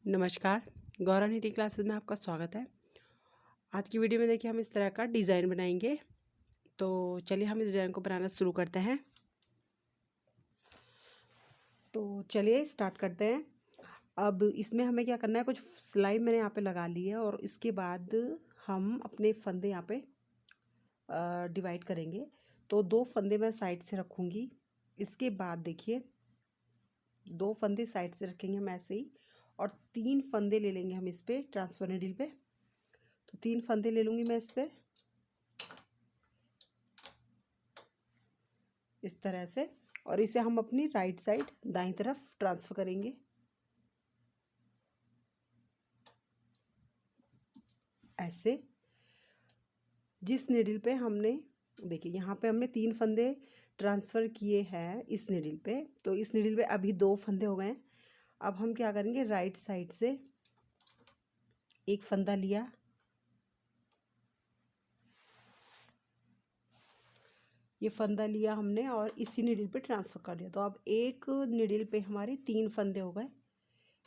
नमस्कार। Gaura knitting classes में आपका स्वागत है। आज की वीडियो में देखिए हम इस तरह का डिज़ाइन बनाएंगे। तो चलिए हम इस डिज़ाइन को बनाना शुरू करते हैं। तो चलिए स्टार्ट करते हैं। अब इसमें हमें क्या करना है, कुछ सिलाई मैंने यहाँ पे लगा ली है और इसके बाद हम अपने फंदे यहाँ पे डिवाइड करेंगे। तो 2 फंदे मैं साइड से रखूँगी। इसके बाद देखिए 2 फंदे साइड से रखेंगे हम ऐसे ही, और 3 फंदे ले लेंगे हम इस पे ट्रांसफर नीडल पे। तो 3 फंदे ले लूँगी मैं इस पे इस तरह से, और इसे हम अपनी राइट साइड दाईं तरफ ट्रांसफ़र करेंगे। ऐसे जिस नीडल पे हमने देखिए यहाँ पे हमने 3 फंदे ट्रांसफ़र किए हैं इस नीडल पे, तो इस नीडल पे अभी 2 फंदे हो गए हैं। अब हम क्या करेंगे, राइट साइड से एक फंदा लिया, ये फंदा लिया हमने और इसी नीडल पे ट्रांसफ़र कर दिया। तो अब एक नीडल पे हमारे 3 फंदे हो गए।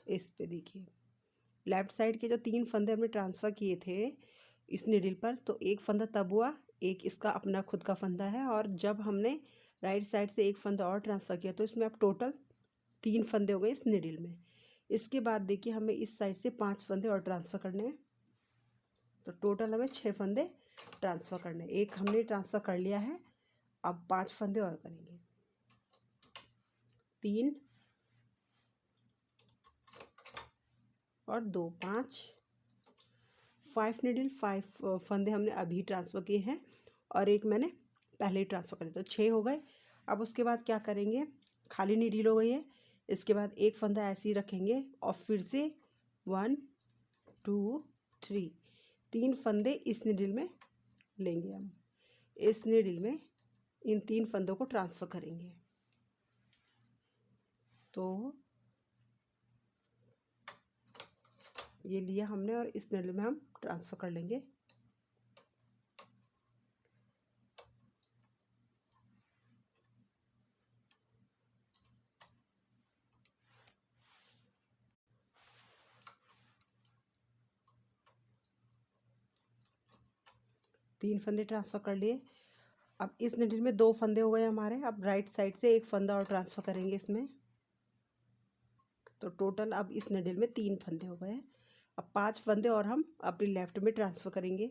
इस पे देखिए लेफ़्ट साइड के जो 3 फंदे हमने ट्रांसफ़र किए थे इस नीडल पर, तो एक फंदा तब हुआ, एक इसका अपना खुद का फंदा है, और जब हमने राइट साइड से एक फंदा और ट्रांसफ़र किया तो इसमें अब टोटल 3 फंदे हो गए इस नीडल में। इसके बाद देखिए हमें इस साइड से 5 फंदे और ट्रांसफ़र करने हैं। तो टोटल हमें 6 फंदे ट्रांसफ़र करने हैं। एक हमने ट्रांसफ़र कर लिया है, अब 5 फंदे और करेंगे। 3 और 2 5 नीडल 5 फंदे हमने अभी ट्रांसफ़र किए हैं, और एक मैंने पहले ही ट्रांसफ़र कर दिया, तो 6 हो गए। अब उसके बाद क्या करेंगे, खाली नीडल हो गई है, इसके बाद एक फंदा ऐसे ही रखेंगे और फिर से 1 2 3 3 फंदे इस नीडल में लेंगे। हम इस नीडल में इन 3 फंदों को ट्रांसफ़र करेंगे। तो ये लिया हमने और इस नीडल में हम ट्रांसफ़र कर लेंगे। तीन फंदे ट्रांसफ़र कर लिए। अब इस नीडल में 2 फंदे हो गए हमारे। अब राइट साइड से एक फंदा और ट्रांसफ़र करेंगे इसमें, तो टोटल अब इस नीडल में 3 फंदे हो गए हैं। अब 5 फंदे और हम अपनी लेफ़्ट में ट्रांसफ़र करेंगे।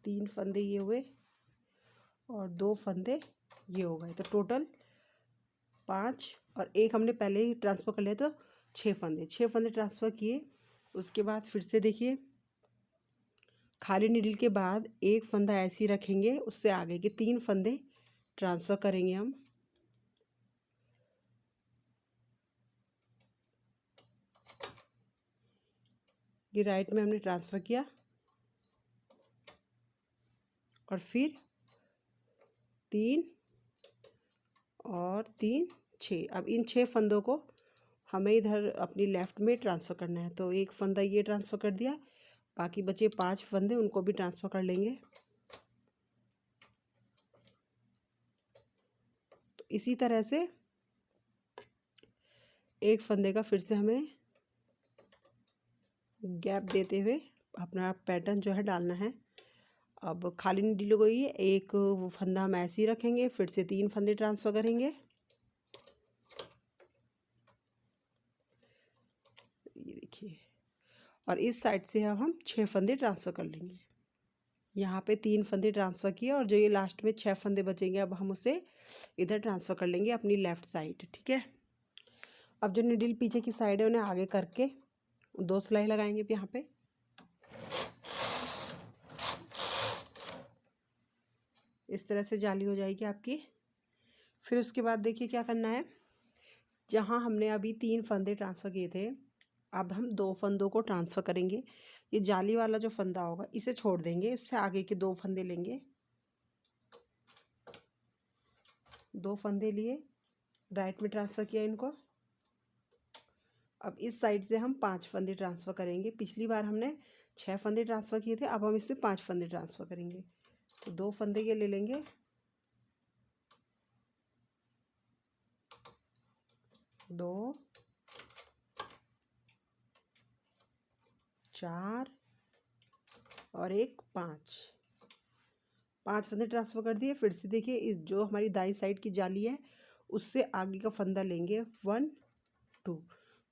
तीन फंदे ये हुए और 2 फंदे ये हो गए, तो टोटल 5, और एक हमने पहले ही ट्रांसफ़र कर लिया, तो 6 फंदे ट्रांसफ़र किए। उसके बाद फिर से देखिए खाली नीडल के बाद एक फंदा ऐसे ही रखेंगे, उससे आगे के 3 फंदे ट्रांसफ़र करेंगे हम। ये राइट में हमने ट्रांसफ़र किया और फिर 3 और 3 6। अब इन 6 फंदों को हमें इधर अपनी लेफ़्ट में ट्रांसफ़र करना है। तो एक फंदा ये ट्रांसफ़र कर दिया, बाकी बचे 5 फंदे उनको भी ट्रांसफ़र कर लेंगे। तो इसी तरह से एक फंदे का फिर से हमें गैप देते हुए अपना पैटर्न जो है डालना है। अब खाली नीडल हो गई है, एक फंदा हम ऐसे ही रखेंगे, फिर से 3 फंदे ट्रांसफ़र करेंगे। ये देखिए, और इस साइड से अब हम 6 फंदे ट्रांसफ़र कर लेंगे। यहाँ पे 3 फंदे ट्रांसफ़र किए और जो ये लास्ट में 6 फंदे बचेंगे अब हम उसे इधर ट्रांसफ़र कर लेंगे अपनी लेफ़्ट साइड। ठीक है, अब जो नीडल पीछे की साइड है उन्हें आगे करके 2 सिलाई लगाएंगे यहाँ पे। इस तरह से जाली हो जाएगी आपकी। फिर उसके बाद देखिए क्या करना है, जहाँ हमने अभी 3 फंदे ट्रांसफ़र किए थे, अब हम 2 फंदों को ट्रांसफ़र करेंगे। ये जाली वाला जो फंदा होगा इसे छोड़ देंगे, इससे आगे के 2 फंदे लेंगे। 2 फंदे लिए, राइट में ट्रांसफ़र किया इनको। अब इस साइड से हम 5 फंदे ट्रांसफ़र करेंगे। पिछली बार हमने 6 फंदे ट्रांसफ़र किए थे, अब हम इसमें 5 फंदे ट्रांसफ़र करेंगे। तो 2 फंदे ये ले लेंगे 2 4 और एक 5 फंदे ट्रांसफ़र कर दिए। फिर से देखिए जो हमारी दाई साइड की जाली है उससे आगे का फंदा लेंगे 1 2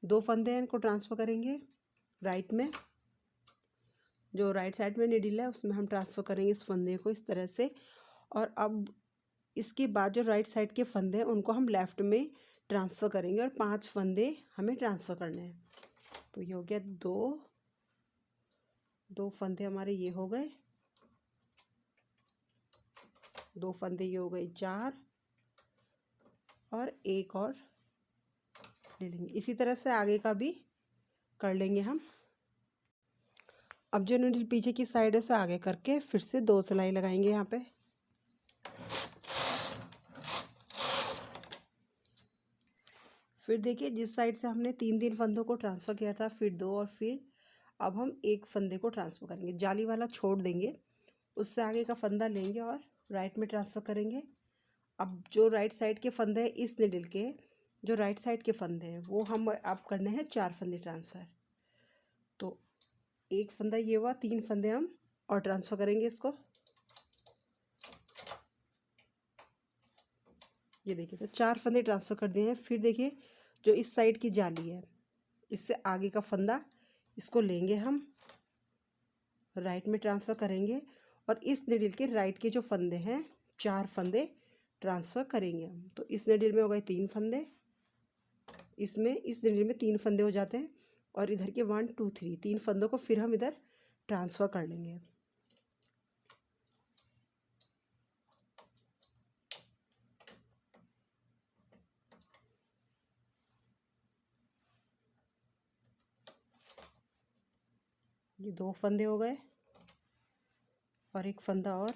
2 फंदे हैं, इनको ट्रांसफ़र करेंगे राइट में। जो राइट साइड में निडिल है उसमें हम ट्रांसफ़र करेंगे इस फंदे को इस तरह से। और अब इसके बाद जो राइट साइड के फंदे हैं उनको हम लेफ़्ट में ट्रांसफ़र करेंगे और 5 फंदे हमें ट्रांसफ़र करने हैं। तो ये हो गया 2 फंदे हमारे ये हो गए, 2 फंदे ये हो गए 4 और एक और ले लेंगे। इसी तरह से आगे का भी कर लेंगे हम। अब जो नीडल पीछे की साइड है उसे आगे करके फिर से 2 सिलाई लगाएंगे यहाँ पे। फिर देखिए जिस साइड से हमने 3 फंदों को ट्रांसफ़र किया था, फिर 2 और फिर अब हम एक फंदे को ट्रांसफ़र करेंगे। जाली वाला छोड़ देंगे, उससे आगे का फंदा लेंगे और राइट में ट्रांसफ़र करेंगे। अब जो राइट साइड के फंदे हैं इस निडल के, जो राइट साइड के फंदे हैं वो हम अब करने हैं 4 फंदे ट्रांसफ़र। तो एक फंदा ये हुआ, 3 फंदे हम और ट्रांसफ़र करेंगे इसको। ये देखिए तो 4 फंदे ट्रांसफ़र कर दिए हैं। फिर देखिए जो इस साइड की जाली है इससे आगे का फंदा इसको लेंगे हम, राइट में ट्रांसफ़र करेंगे और इस निडल के राइट के जो फंदे हैं 4 फंदे ट्रांसफ़र करेंगे हम। तो इस निडल में हो गए 3 फंदे, इसमें इस निडल में 3 फंदे हो जाते हैं और इधर के 1 2 3 3 फंदों को फिर हम इधर ट्रांसफ़र कर लेंगे। ये 2 फंदे हो गए और एक फंदा और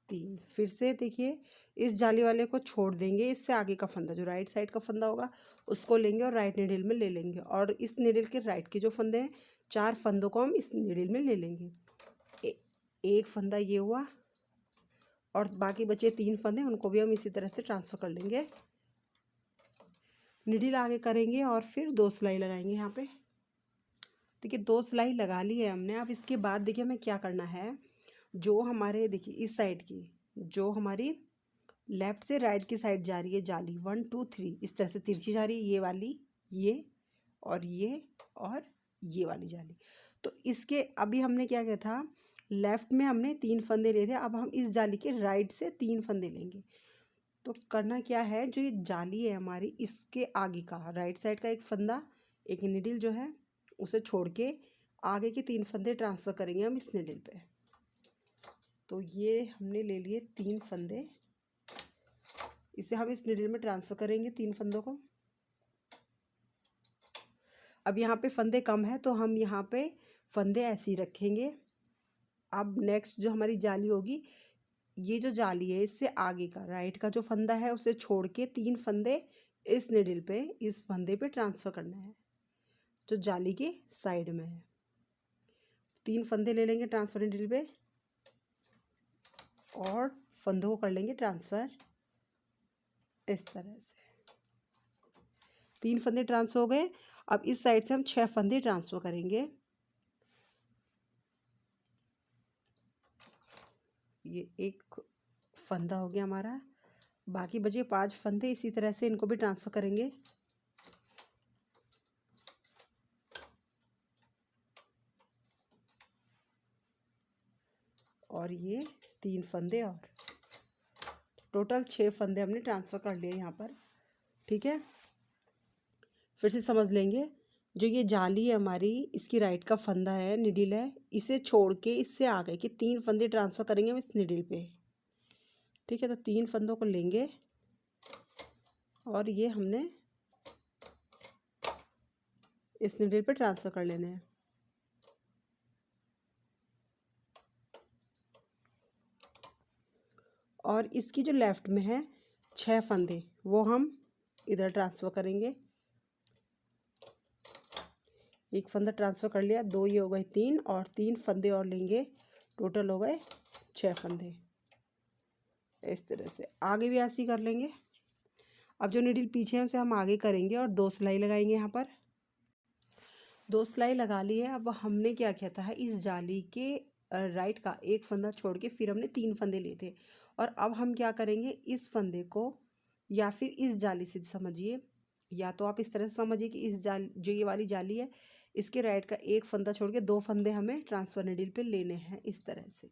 3। फिर से देखिए इस जाली वाले को छोड़ देंगे, इससे आगे का फंदा जो राइट साइड का फंदा होगा उसको लेंगे और राइट निडल में ले लेंगे। और इस निडल के राइट के जो फंदे हैं 4 फंदों को हम इस निडल में ले लेंगे। एक फंदा ये हुआ और बाकी बचे 3 फंदे उनको भी हम इसी तरह से ट्रांसफ़र कर लेंगे। निडल आगे करेंगे और फिर 2 सिलाई लगाएंगे यहाँ पे। देखिए 2 सिलाई लगा ली है हमने। अब इसके बाद देखिए हमें क्या करना है, जो हमारे देखिए इस साइड की जो हमारी लेफ़्ट से राइट की साइड जा रही है जाली 1 2 3 इस तरह से तिरछी जा रही है, ये वाली, ये और ये वाली जाली। तो इसके अभी हमने क्या किया था, लेफ़्ट में हमने 3 फंदे लिए थे, अब हम इस जाली के राइट से 3 फंदे लेंगे। तो करना क्या है, जो ये जाली है हमारी इसके आगे का राइट साइड का एक फंदा, एक निडल जो है उसे छोड़ के आगे के 3 फंदे ट्रांसफ़र करेंगे हम इस निडल पे। तो ये हमने ले लिए 3 फंदे, इसे हम इस निडल में ट्रांसफ़र करेंगे 3 फंदों को। अब यहाँ पे फंदे कम है तो हम यहाँ पे फंदे ऐसे ही रखेंगे। अब नेक्स्ट जो हमारी जाली होगी, ये जो जाली है इससे आगे का राइट का जो फंदा है उसे छोड़ के 3 फंदे इस निडल पे, इस फंदे पे ट्रांसफ़र करना है जो जाली के साइड में है। 3 फंदे ले लेंगे ट्रांसफ़र निडल पे और फंदों को कर लेंगे ट्रांसफ़र इस तरह से। 3 फंदे ट्रांसफ़र हो गए। अब इस साइड से हम 6 फंदे ट्रांसफ़र करेंगे। ये एक फंदा हो गया हमारा, बाकी बचे 5 फंदे इसी तरह से इनको भी ट्रांसफ़र करेंगे। और ये 3 फंदे और टोटल 6 फंदे हमने ट्रांसफ़र कर लिए यहाँ पर। ठीक है, फिर से समझ लेंगे। जो ये जाली है हमारी इसकी राइट का फंदा है, निडल है, इसे छोड़ के इससे आगे के 3 फंदे ट्रांसफ़र करेंगे हम इस निडल पे। ठीक है, तो 3 फंदों को लेंगे और ये हमने इस निडल पे ट्रांसफ़र कर लेने हैं। और इसकी जो लेफ़्ट में है 6 फंदे वो हम इधर ट्रांसफ़र करेंगे। एक फंदा ट्रांसफ़र कर लिया, 2 ये हो गए 3 और 3 फंदे और लेंगे, टोटल हो गए 6 फंदे। इस तरह से आगे भी ऐसे ही कर लेंगे। अब जो नीडल पीछे है उसे हम आगे करेंगे और 2 सिलाई लगाएंगे। यहाँ पर 2 सिलाई लगा ली है। अब हमने क्या किया था, इस जाली के राइट का एक फंदा छोड़ के फिर हमने 3 फंदे लिए थे। और अब हम क्या करेंगे, इस फंदे को या फिर इस जाली से समझिए, या तो आप इस तरह से समझिए कि इस जाल जो ये वाली जाली है इसके राइट का एक फंदा छोड़ के 2 फंदे हमें ट्रांसफ़र नीडल पे लेने हैं इस तरह से,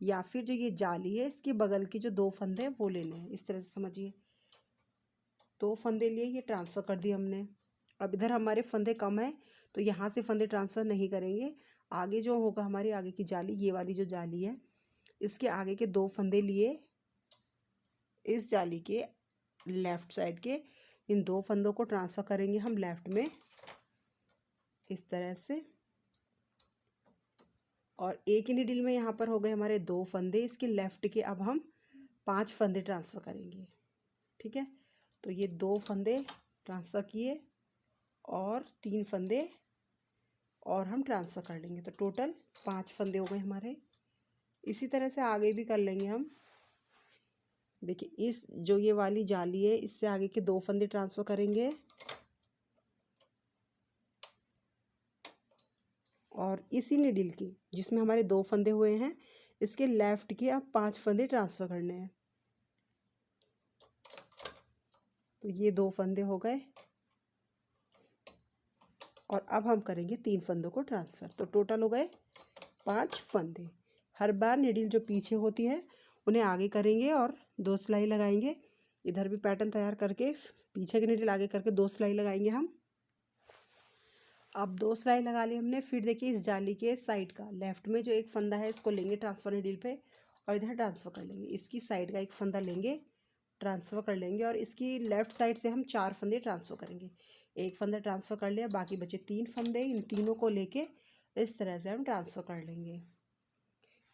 या फिर जो ये जाली है इसके बगल के जो 2 फंदे हैं वो लेने हैं, इस तरह से समझिए। 2 फंदे लिए, ये ट्रांसफ़र कर दिए हमने। अब इधर हमारे फंदे कम है तो यहाँ से फंदे ट्रांसफ़र नहीं करेंगे। आगे जो होगा हमारी आगे की जाली, ये वाली जो जाली है इसके आगे के 2 फंदे लिए इस जाली के लेफ़्ट साइड के इन 2 फंदों को ट्रांसफ़र करेंगे हम लेफ़्ट में इस तरह से। और एक ही नीडल में यहाँ पर हो गए हमारे 2 फंदे, इसके लेफ़्ट के अब हम 5 फंदे ट्रांसफ़र करेंगे। ठीक है, तो ये 2 फंदे ट्रांसफ़र किए और 3 फंदे और हम ट्रांसफ़र कर लेंगे, तो टोटल 5 फंदे हो गए हमारे। इसी तरह से आगे भी कर लेंगे हम। देखिए इस जो ये वाली जाली है इससे आगे के 2 फंदे ट्रांसफ़र करेंगे और इसी नीडल की जिसमें हमारे 2 फंदे हुए हैं इसके लेफ़्ट के अब 5 फंदे ट्रांसफ़र करने हैं। तो ये 2 फंदे हो गए और अब हम करेंगे 3 फंदों को ट्रांसफ़र, तो टोटल हो गए 5 फंदे। हर बार नीडल जो पीछे होती है उन्हें आगे करेंगे और 2 सिलाई लगाएंगे। इधर भी पैटर्न तैयार करके पीछे की नीडल आगे करके 2 सिलाई लगाएंगे हम। अब 2 सिलाई लगा ली हमने। फिर देखिए इस जाली के साइड का लेफ़्ट में जो एक फंदा है इसको लेंगे ट्रांसफ़र नीडल पे और इधर ट्रांसफ़र कर लेंगे। इसकी साइड का एक फंदा लेंगे, ट्रांसफ़र कर लेंगे और इसकी लेफ़्ट साइड से हम 4 फंदे ट्रांसफ़र करेंगे। एक फंदा ट्रांसफ़र कर लिया, बाकी बचे 3 फंदे, इन तीनों को लेके इस तरह से हम ट्रांसफ़र कर लेंगे।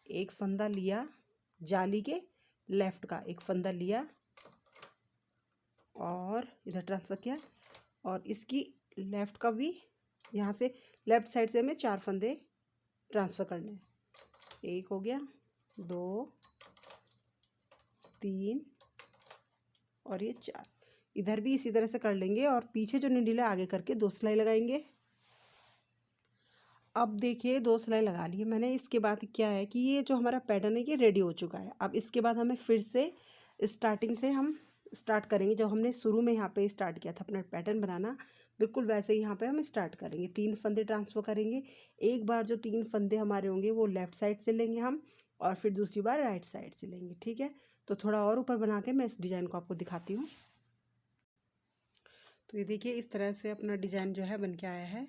एक फंदा लिया, जाली के लेफ़्ट का एक फंदा लिया और इधर ट्रांसफ़र किया और इसकी लेफ़्ट का भी यहाँ से लेफ़्ट साइड से हमें 4 फंदे ट्रांसफ़र करने हैं। एक हो गया, 2, 3 और ये 4। इधर भी इसी तरह से कर लेंगे और पीछे जो नीडल है आगे करके 2 सिलाई लगाएंगे। अब देखिए 2 सिलाई लगा ली है मैंने। इसके बाद क्या है कि ये जो हमारा पैटर्न है ये रेडी हो चुका है। अब इसके बाद हमें फिर से स्टार्टिंग से हम स्टार्ट करेंगे। जो हमने शुरू में यहाँ पे स्टार्ट किया था अपना पैटर्न बनाना, बिल्कुल वैसे ही यहाँ पे हम स्टार्ट करेंगे। 3 फंदे ट्रांसफ़र करेंगे। एक बार जो 3 फंदे हमारे होंगे वो लेफ़्ट साइड से लेंगे हम और फिर दूसरी बार राइट साइड से लेंगे। ठीक है, तो थोड़ा और ऊपर बना के मैं इस डिज़ाइन को आपको दिखाती हूँ। तो ये देखिए इस तरह से अपना डिज़ाइन जो है बन के आया है।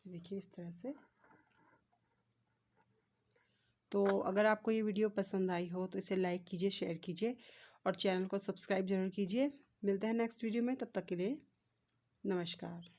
देखिए इस तरह से। तो अगर आपको ये वीडियो पसंद आई हो तो इसे लाइक कीजिए, शेयर कीजिए और चैनल को सब्सक्राइब ज़रूर कीजिए। मिलते हैं नेक्स्ट वीडियो में, तब तक के लिए नमस्कार।